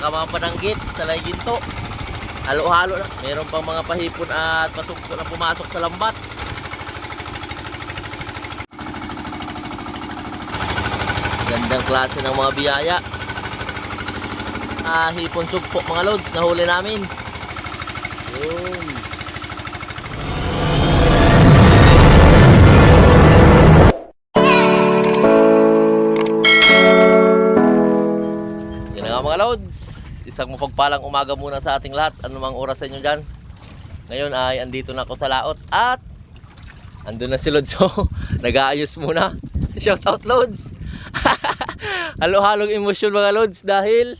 saka mga pananggit sa ginto. Halo-halo na. Meron pang mga pahipon at pasukso na pumasok sa lambat. Gandang klase ng mga biyaya. Hipon sugpo mga lods, nahuli namin. Yun. Yan nga mga lods, isang mapagpalang umaga muna sa ating lahat. Anumang oras sa inyo dyan. Ngayon ay andito na ako sa laot at andun na si Lods. Nag-aayos muna. Shout out Lods. Halo-halong emosyon mga Lods dahil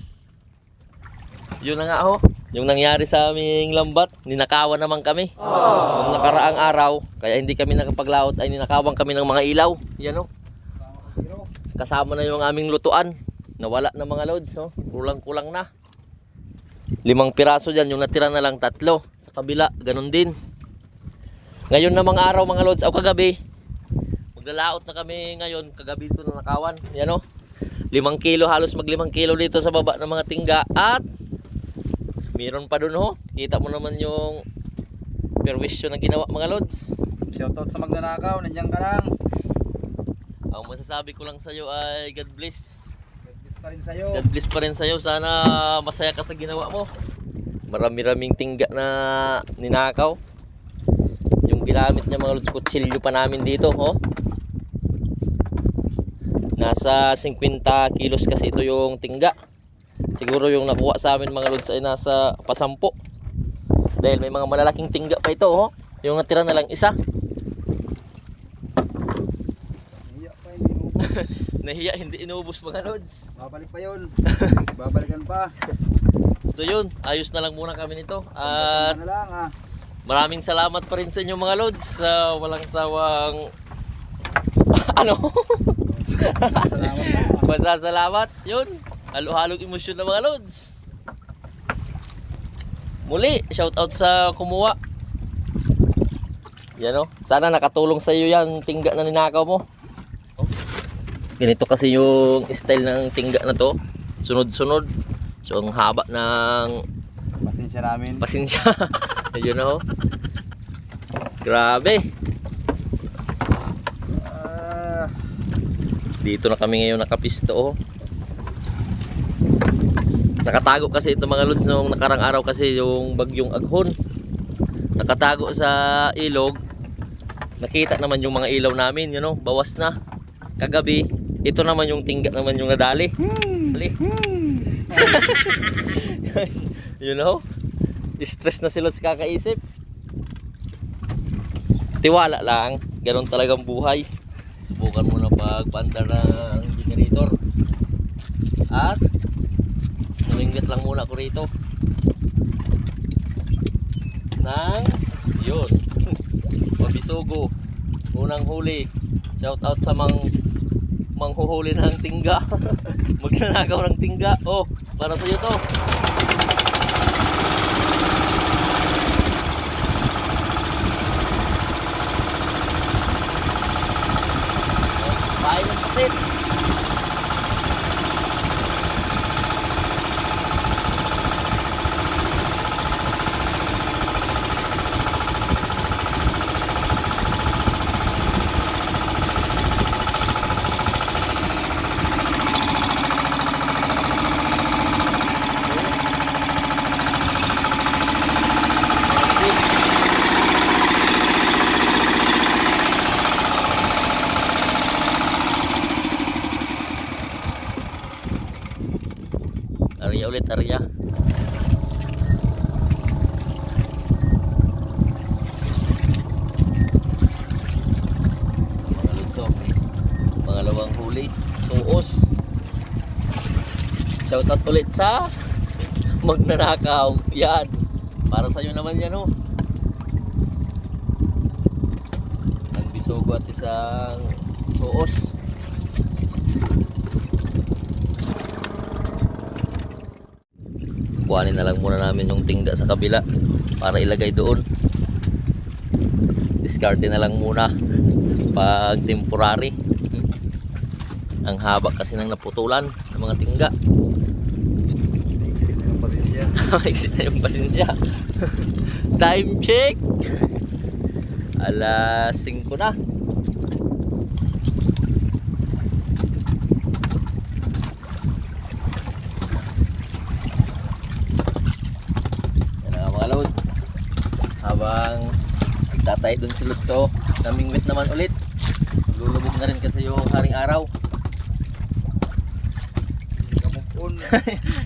yun na nga yung nangyari sa aming lambat. Ninakawan naman kami nung nakaraang araw, kaya hindi kami nakapaglaot ay ninakawan kami ng mga ilaw. Yan kasama na yung aming lutuan. Nawala na mga Lods. Kulang-kulang na 5 piraso dyan, yung natira na lang 3 sa kabila, ganun din. Ngayon na mga araw mga Lods, o kagabi maglalaot na kami ngayon. Kagabi ito na nakawan. Yan 5 kilo, halos mag 5 kilo dito sa baba ng mga tingga. At meron pa dun kita mo naman yung perwisyo na ginawa mga Lods. Shoutout sa magnanakaw, nandiyan ka lang. Ang masasabi ko lang sa'yo ay God bless. God bless pa rin sa'yo. God bless pa rin sa'yo. Sana masaya ka sa ginawa mo. Marami-raming tingga na ninakaw. Yung ginamit niya mga Lods, kutsilyo pa namin dito. Nasa 50 kilos kasi ito yung tingga. Siguro yung nakuha sa amin mga Lods ay nasa pasampo. Dahil may mga malalaking tingga pa ito. Yung natira na lang isa. Nahiya, hindi inubos mga Lods. Babalik pa yun. Babalikan pa. So yun, ayos na lang muna kami nito. At na lang, maraming salamat pa rin sa inyo mga Lods. Walang sawang Salamat na. Masasalamat. Yun, halo-halong emosyon na mga Lods. Muli, shoutout sa kumuha. Yan sana nakatulong sa iyo yan tingga na ninakaw mo. Ganito kasi yung style ng tingga na to, sunod-sunod. So ang haba ng Pasensya namin. pasensya. Ayun grabe. Dito na kami ngayon nakapisto. Nakatago kasi ito mga Lods nung nakarang araw kasi yung bagyong Aghon. Nakatago sa ilog. Nakita naman yung mga ilaw namin, bawas na. Kagabi, ito naman yung tingga naman yung nadali. Stress na si Lods kakaisip. Tiwala lang, ganun talagang buhay. Subukan mo na pagpandar ng generator. At nalinggit lang muna ko rito nang yun Mabisugo, unang huli. Shout out sa manghuhuli ng tingga. Magnanakaw ng tingga. Para sa iyo to. Bahay ng pusit. Arya ulit, Arya. Mga Lods, pangalawang huli, suos. Shoutout ulit sa magnanakaw. Yan, para sa iyo naman yan isang bisugo at isang suos. Kuhanin na lang muna namin yung tingga sa kabila para ilagay doon. Diskarte na lang muna pag temporary. Ang haba kasi ng naputulan ng mga tingga. Exit na yung pasensya. Time check. Alas 5 na. Yan na mga loads. Habang nagtatay dun si Lutso, namingwit naman ulit. Lulubog na rin kasi yung haring araw. Kamupon.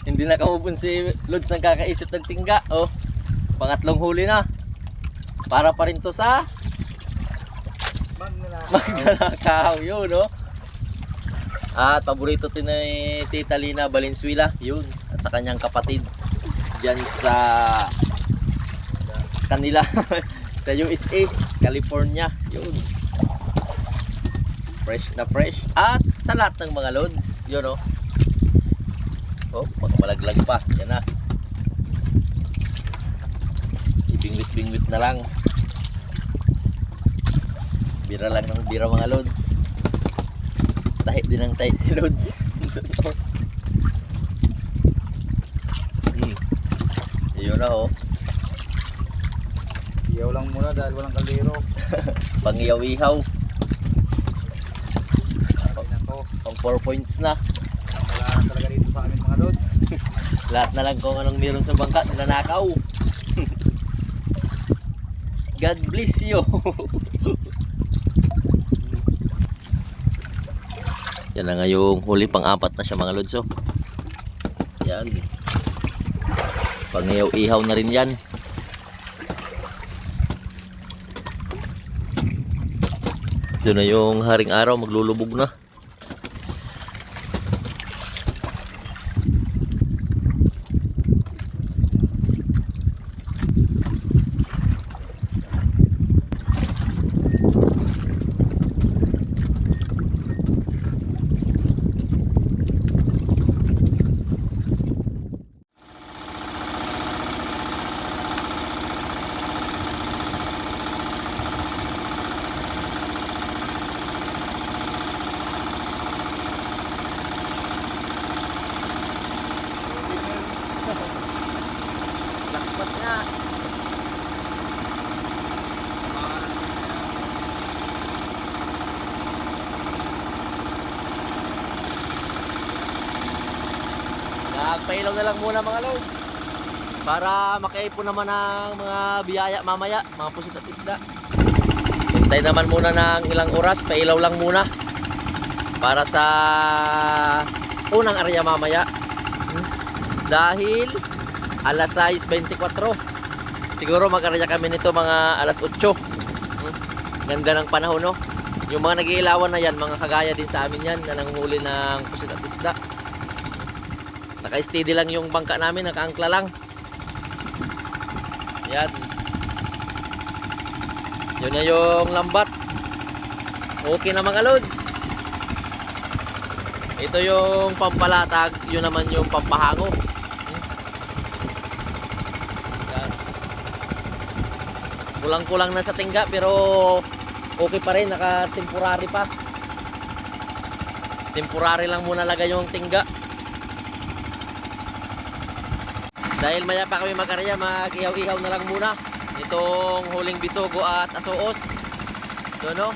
Hindi na kamupon si Lods ng kakaisip ng tingga. Oh, pangatlong huli na. Para pa rin to sa Magnanakaw. Yun, no? At paborito din ni Tita Lina Valenzuela. Yun. At sa kanyang kapatid. Diyan sa kanila. Sa USA, California. Yun. Fresh na fresh. At sa lahat ng mga loads. Yun, no? Oh, malaglag pa. Yan na. Ibingwit-bingwit na lang. Bira lang ng bira mga loads. Tahi din ang tahi si loads. Yun na oh. Iyaw lang muna dahil walang kaldero. Pangiyaw-ihaw. Sabi na to. Pang 4 points na. Wala na talaga dito sa amin mga lods. Lahat na lang kung anong meron sa bangka, nanakaw. God bless you. Yan na nga yung huli, pang-apat na siya mga lods. Oh. Yan. Pangiyaw-ihaw na rin yan. Ito na yung haring araw, maglulubog na. Lakpat na. Nagpailaw na lang muna mga loads para makaipon naman ng mga biyaya mamaya, mga pusit at isda. Hintay naman muna ng ilang oras, pailaw lang muna para sa unang area mamaya. Dahil alas 6:24. Siguro mag-area kami nito mga alas 8. Ganda ng panahon, no? Yung mga nag-iilawan na yan, mga kagaya din sa amin yan na nanghuli ng pusit at isda. Naka-steady lang yung bangka namin, naka-angkla lang. Yan. Yun na yung lambat. Okay na mga loads. Ito yung pampalatag, yun naman yung pampahango. Kulang-kulang na sa tingga pero okay pa rin, naka-temporary pa. Temporary lang muna lagay yung tingga. Dahil maya pa kami mag-area, mag-ihaw-ihaw na lang muna itong huling bisogo at asuos. So no?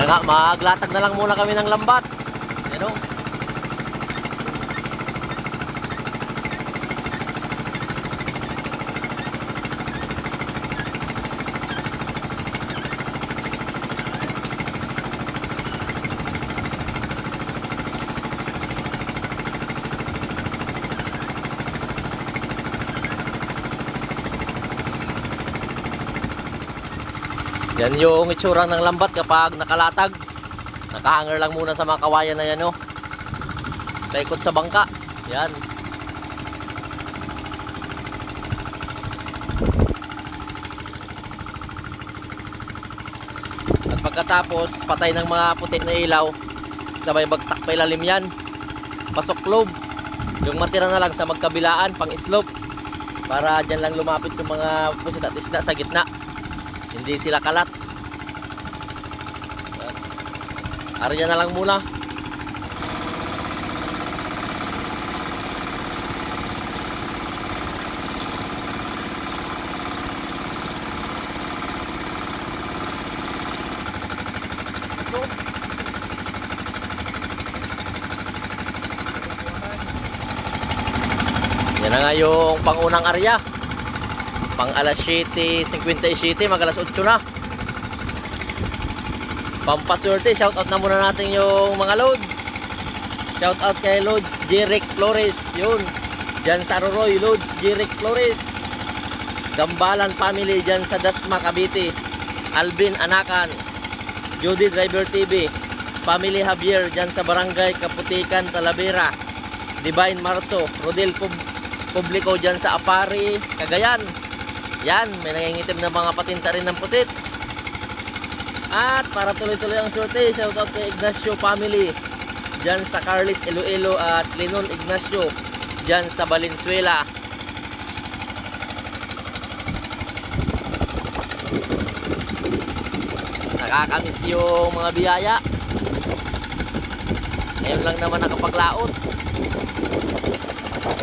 nga, maglatag na lang muna kami ng lambat. Yan o. Yan yung itsura ng lambat kapag nakalatag. Nakahanger lang muna sa mga kawayan na yan, oh. Paikot sa bangka. Yan. At pagkatapos, patay ng mga puti na ilaw, sabay bagsak pa ilalim yan. Pasok lobe. Yung matira na lang sa magkabilaan, pang slope. Para dyan lang lumapit yung mga pusit at isda sa gitna. Hindi sila kalat. Arya na lang muna. So, yan na nga yung pangunang arya. Pang alas 7:57, mag alas 8 na. Pampaswerte, shoutout na muna natin yung mga loads. Shoutout kay Loads Jeric Flores, yun. Diyan sa Aroroy, Loads Jeric Flores. Gambalan family diyan sa Dasma, Cavite. Alvin Anakan, Judy Driver TV, Family Javier diyan sa Barangay Kaputikan, Talavera. Divine Marso, Rodel Publico diyan sa Apari, Cagayan. Yan, may nangingitim na mga patinta rin ng pusit. At para tuloy-tuloy ang sorte, shoutout kay Ignacio family diyan sa Carlis Iloilo at Linon Ignacio diyan sa Valenzuela. Nakakamiss yung mga biyaya. Ngayon lang naman nakapaglaot.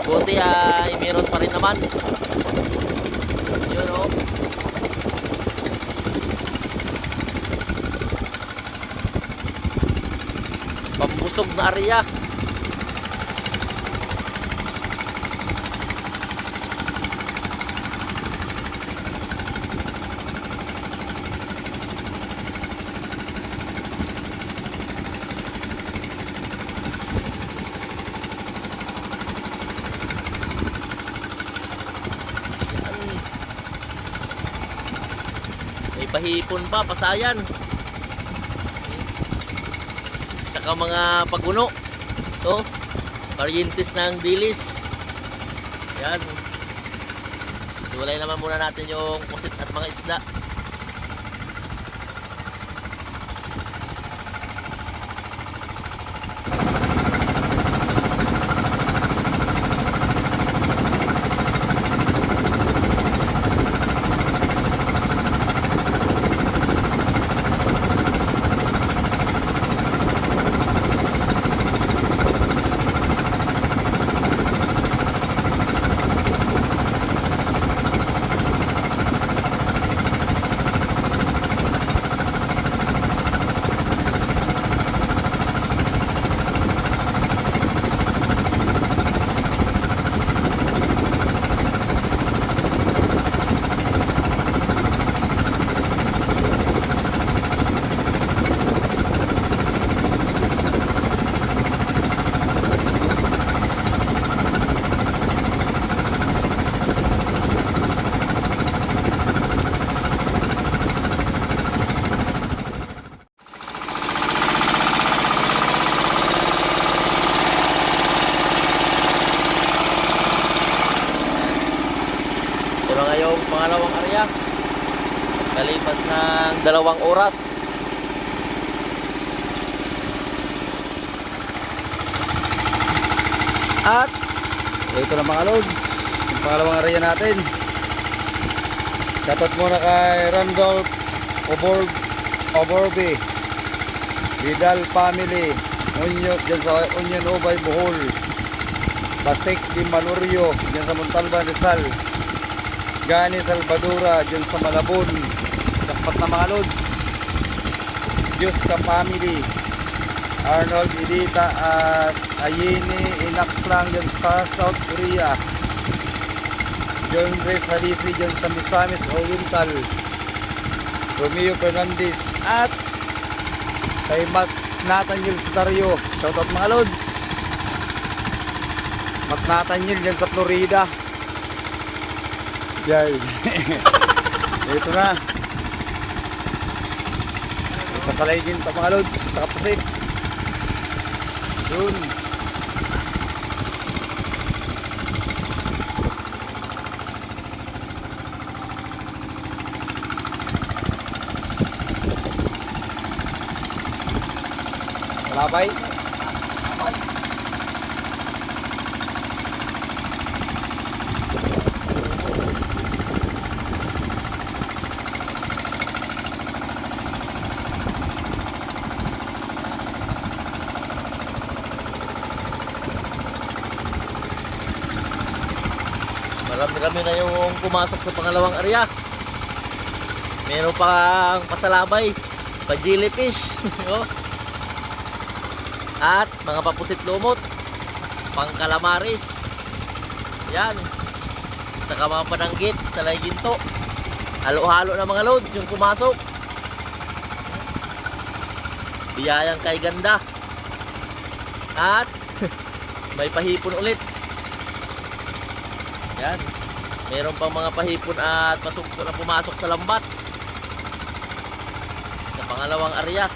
Buti ay meron pa rin naman. Yun o. Pambusog na area. May pahipon pa, pasayan. Tsaka mga paguno. Ito, variantes ng dilis. Yan. Iwalay naman muna natin yung pusit at mga isda. Ito na nga yung pangalawang area. Kalipas ng 2 oras. At ito na mga loads, yung pangalawang area natin. Shoutout muna kay Randolph Oborbe, Vidal family, Unyo, dyan sa Union Ubay, Bohol. Bastek di Malurio, dyan sa Montalban, Rizal. Gani Salvadora, dyan sa Malabon. Dapat na mga loads. Diyos ka family, Arnold Idita at Ayini Inaklang dyan sa South Korea, John Reyes Halisi dyan sa Misamis Oriental, Romeo Fernandez at kay Matt Nathaniel Sitario. Shoutout mga lods. Matt Nathaniel dyan sa Florida. Yan. Ito na. Pasaligin pa mga lods. Saka pusik. Yun. Labay. Marami-rami na yung pumasok sa pangalawang area. Meron pang pasalabay, pa jellyfish. Oh. At mga papusit lumot, pang kalamaris. Yan. Saka mga pananggit sa layginto. Halo-halo na mga loads yung pumasok. Biyayang kay ganda. At may pahipon ulit. Yan. Meron pang mga pahipon at pasungko na pumasok sa lambat. Sa pangalawang area.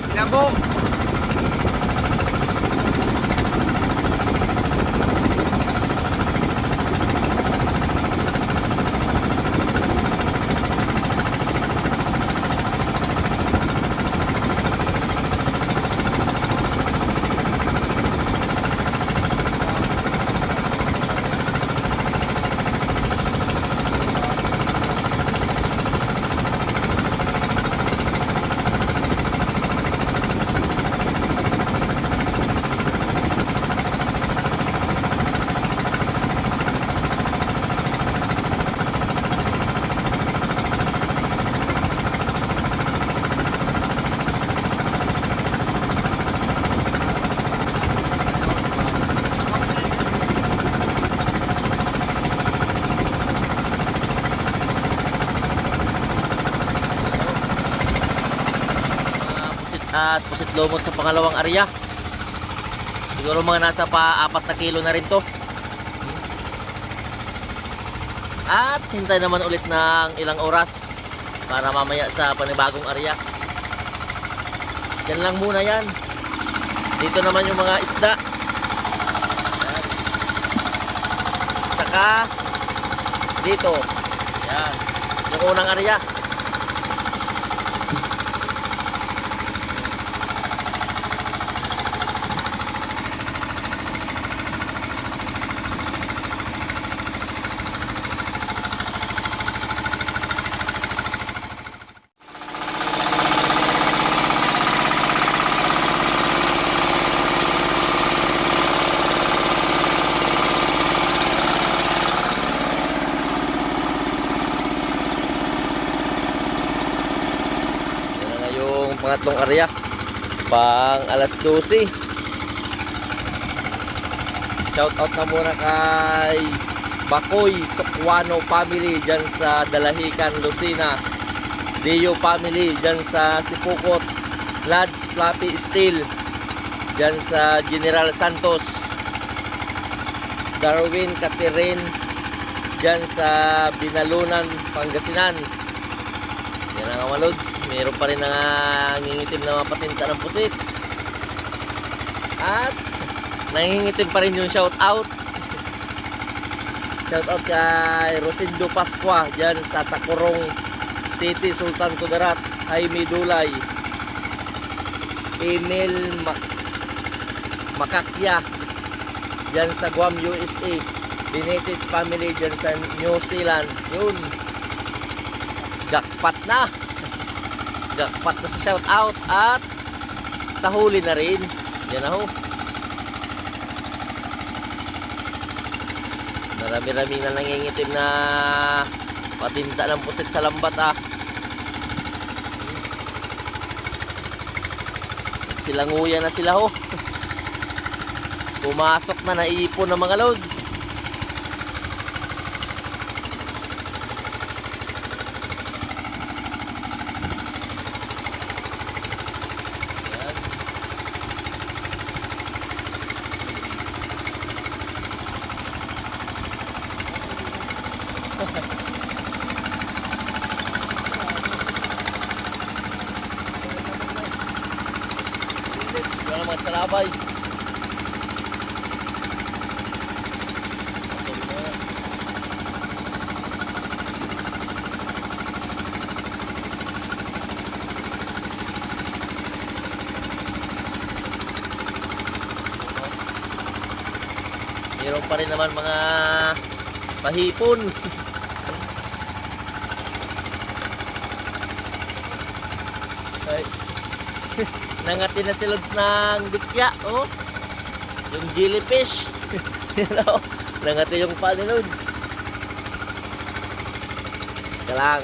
Pinabo. At pusit lumot sa pangalawang area. Siguro mga nasa pa 4 na kilo na rin to. At hintay naman ulit ng ilang oras para mamaya sa panibagong area. Yan lang muna yan. Dito naman yung mga isda. Yan. Saka dito. Yan. Yung unang area. Pangatlong area pang alas 12. Shout out na muna kay Bakoy Sokwano family dyan sa Dalahican, Lucena. Dio family dyan sa Sipukot. Lads Flappy Steel dyan sa General Santos. Darwin Catherine dyan sa Binalunan, Pangasinan. Yan ang mga lods. Meron pa rin nangingitim na mga patinta ng pusit. At nangingitim pa rin yung shout out. Shout out kay Rosindo Pascua dyan sa Tacorong City, Sultan Kudarat. Jaime Dulay, Emil Makakya dyan sa Guam, USA. Benitez family dyan sa New Zealand. Yun. Jackpot na. Jackpot na sa shout out. At sa huli na rin. Yan na ho. Marami-raming na nangingitim na patinta ng pusit sa lambat ah. Silanguya na sila ho. Pumasok na, naipon ng mga loads. Wala mga salabay. Meron pa rin naman mga pahipon. Ay. Nangati na si Lods ng dikya, oh. Yung jellyfish. Yan oh. Nangati yung pa ni Lods. Ika lang.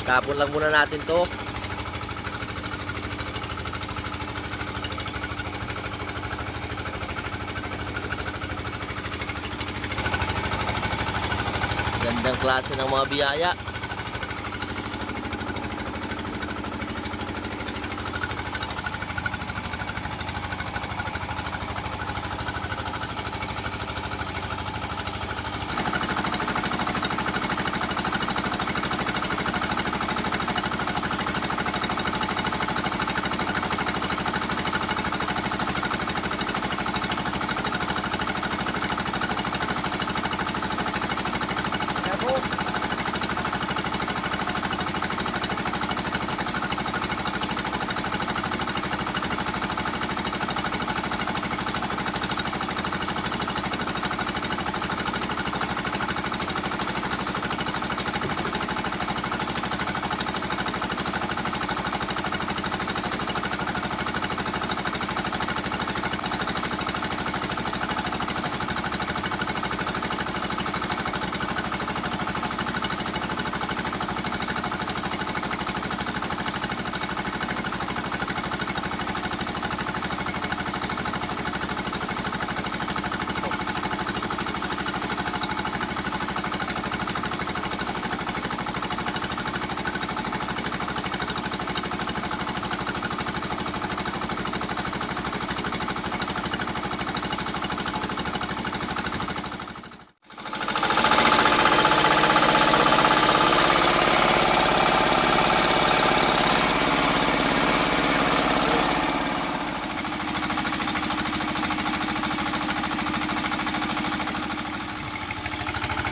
Tapon lang muna natin to. Gandang klase ng mga biyaya.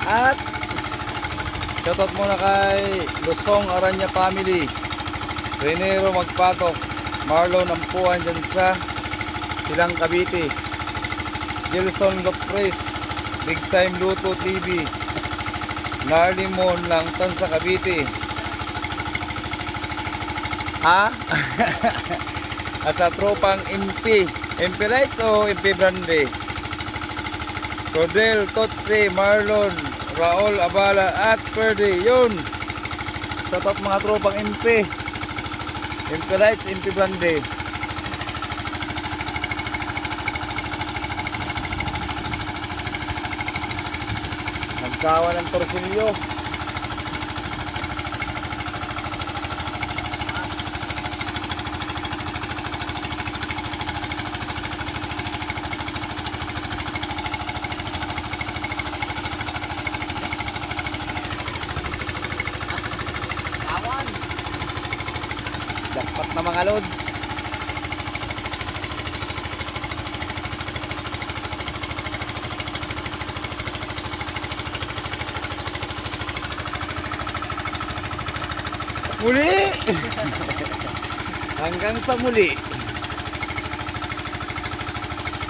At shoutout muna kay Lusong Aranya family, Renero Magpatok, Marlon Ampuan dyan sa Silang Cavite, Gilson Lopres, Big Time Luto TV, Narlimon Langtan sa Cavite. Ha? At sa tropang MP Lights o MP Brande, Cordel, Totse, Marlon, Raul Abala at Ferdy. Yun, shoutout mga tropang MP Lights, MP Brande. Nagkawa ng torsilyo. Dapat na mga loads. Muli. Hanggang sa muli.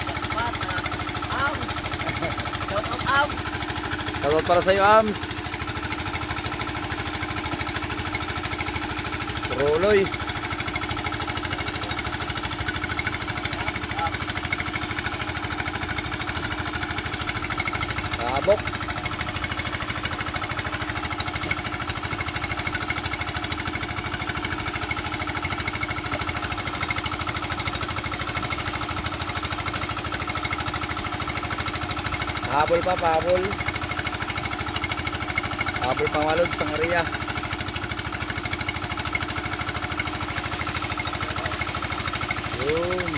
Dapat na. Arms. Shoutout para sa iyo, Ams. Roloy. Tabok. Pahabol pa, pahabol. Pahabol pang walod sa area. Yun.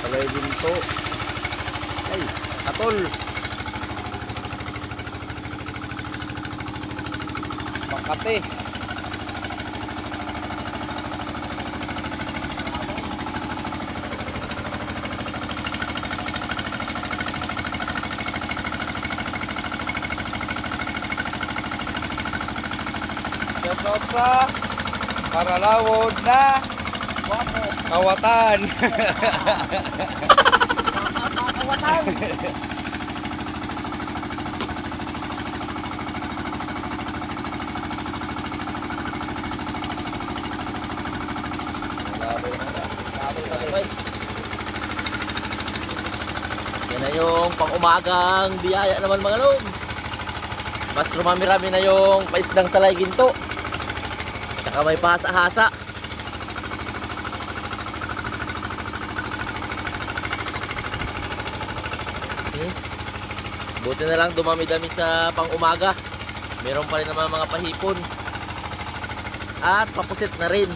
Talay ginto. Ay, atol. Makate. Shoutout sa Paralawod na Kawatan. Kawatan. Yan na yung pang-umagang biyaya naman mga lods. Mas rumami-rami na yung paisdang salay ginto. Tsaka may pahasa-hasa. Buti na lang dumami-dami sa pang-umaga. Meron pa rin naman mga pahipon. At papusit na rin.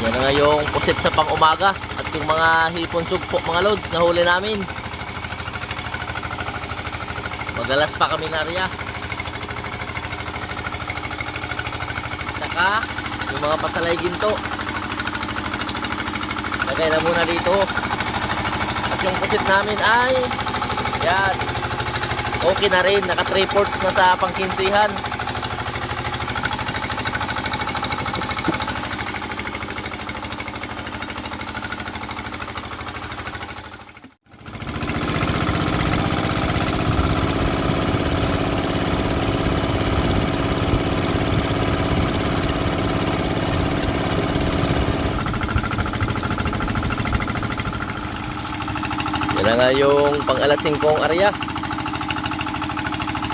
Yan na nga yung pusit sa pang-umaga at yung mga hipon sugpo mga lods na huli namin. Magalas pa kami na area. Saka yung mga pasalay ginto. Lagay na muna dito. At yung pusit namin ay yan. Okay na rin. Naka 3 ports na sa pangkinsihan. Yan na nga yung pang-alas 5 area.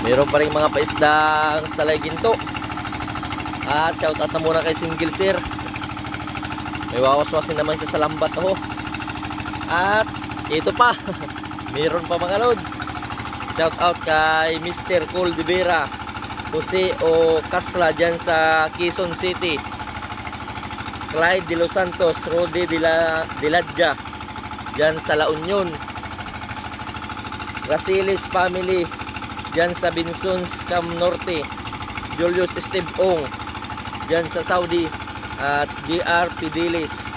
Meron pa rin mga paisdang salay ginto. At shoutout na muna kay Single Sir. May wawaswasin naman siya sa lambat oh. At ito pa. Meron pa mga lods. Shoutout kay Mr. Coldivera, Jose O. Casla dyan sa Quezon City, Clyde de los Santos, Rode de Ladja dyan sa La Union, Rasilis family dyan sa Binsons Cam Norte, Julius Steve Ong dyan sa Saudi, at GR Pidilis.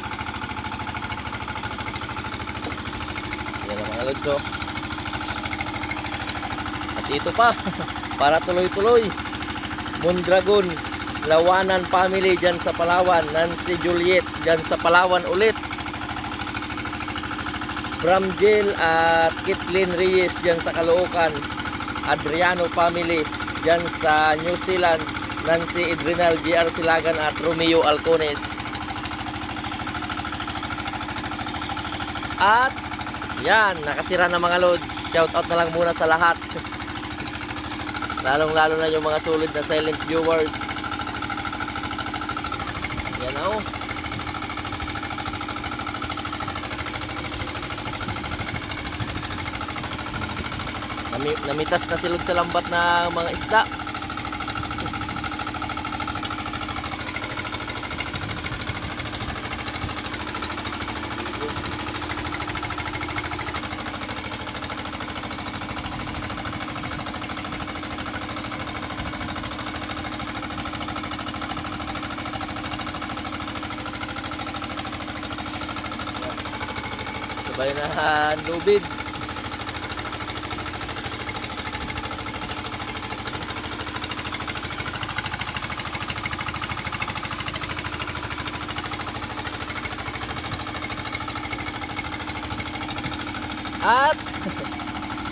Yan ang mga lods oh. At ito pa para tuloy-tuloy, Mondragon Lawanan family dyan sa Palawan, Nancy Juliet dyan sa Palawan ulit, Bramjel at Kitlin Reyes dyan sa Caloocan, Adriano family dyan sa New Zealand, Nancy Idrinal, GR Silagan at Romeo Alcones. At yan, nakasira na mga loads. Shout out na lang muna sa lahat. Lalong lalo na yung mga solid na silent viewers. Yan o. Namitas na silog sa lambat na mga isda. Sabay na lubid. At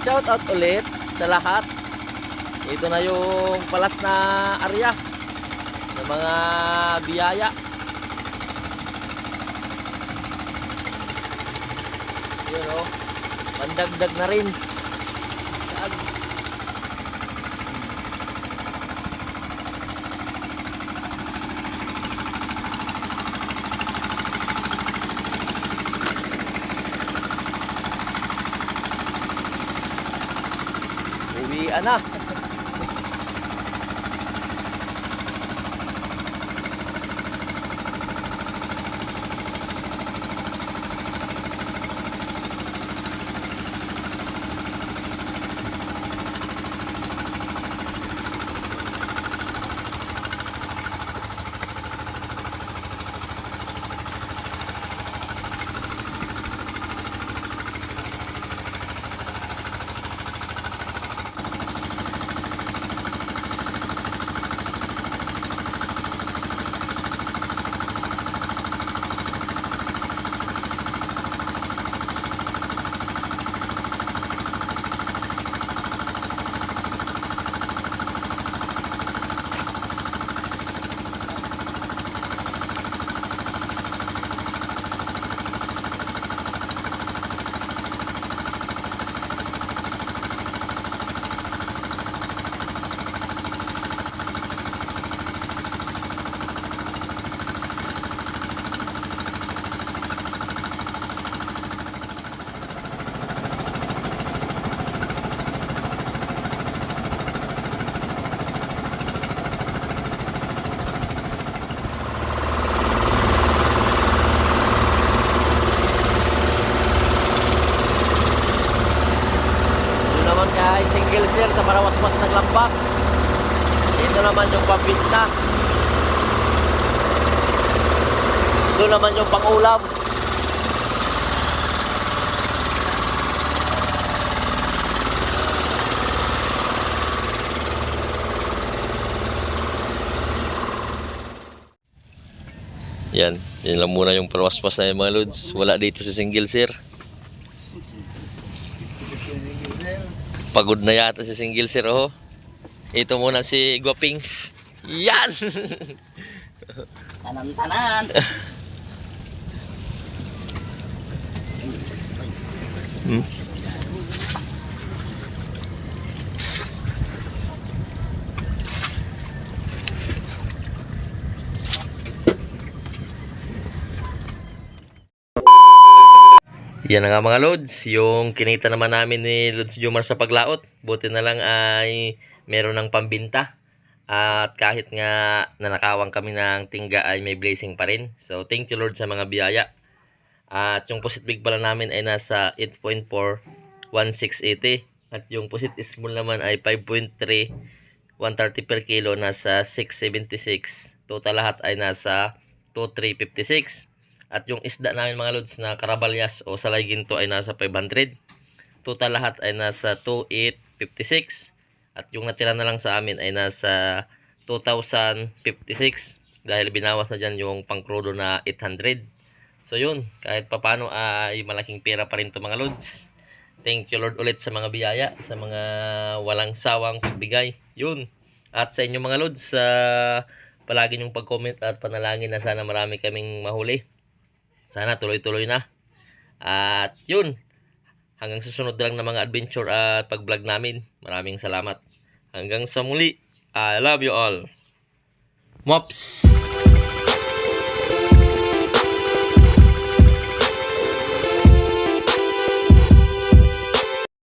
shout out ulit sa lahat. Ito na yung palas na area ng mga biyaya. Yun o, pandagdag na rin. Uwian na. Ay single share sa Parawaswas ng Lambak. Ito naman yung pambinta. Ito naman yung pangulam. Yan, yun lang muna yung Parawaswas na yung mga lods. Wala dito si single share. Pagod na yata si single share, oh. Ito muna si Guapings. Yan! Tanan-tanan. Yan na nga mga lods, yung kinita naman namin ni Lods Jomar sa paglaot. Buti na lang ay meron ng pambinta. At kahit nga nanakawang kami ng tingga ay may blessing pa rin. So thank you Lord sa mga biyaya. At yung posit big pala namin ay nasa 8.4, 1680. At yung posit small naman ay 5.3, 130 per kilo, nasa 676. Total lahat ay nasa 2356. At yung isda namin mga lods na karabalyas o salay ginto ay nasa 500. Total lahat ay nasa 2856. At yung natira na lang sa amin ay nasa 2056. Dahil binawas na dyan yung pangkrudo na 800. So yun, kahit papano ay malaking pera pa rin to mga lods. Thank you Lord ulit sa mga biyaya, sa mga walang sawang pagbigay. Yun. At sa inyo mga lods, palagi nyong pag-comment at panalangin na sana marami kaming mahuli. Sana tuloy-tuloy na. At yun, hanggang susunod lang na mga adventure at pag-vlog namin. Maraming salamat. Hanggang sa muli. I love you all. Mops!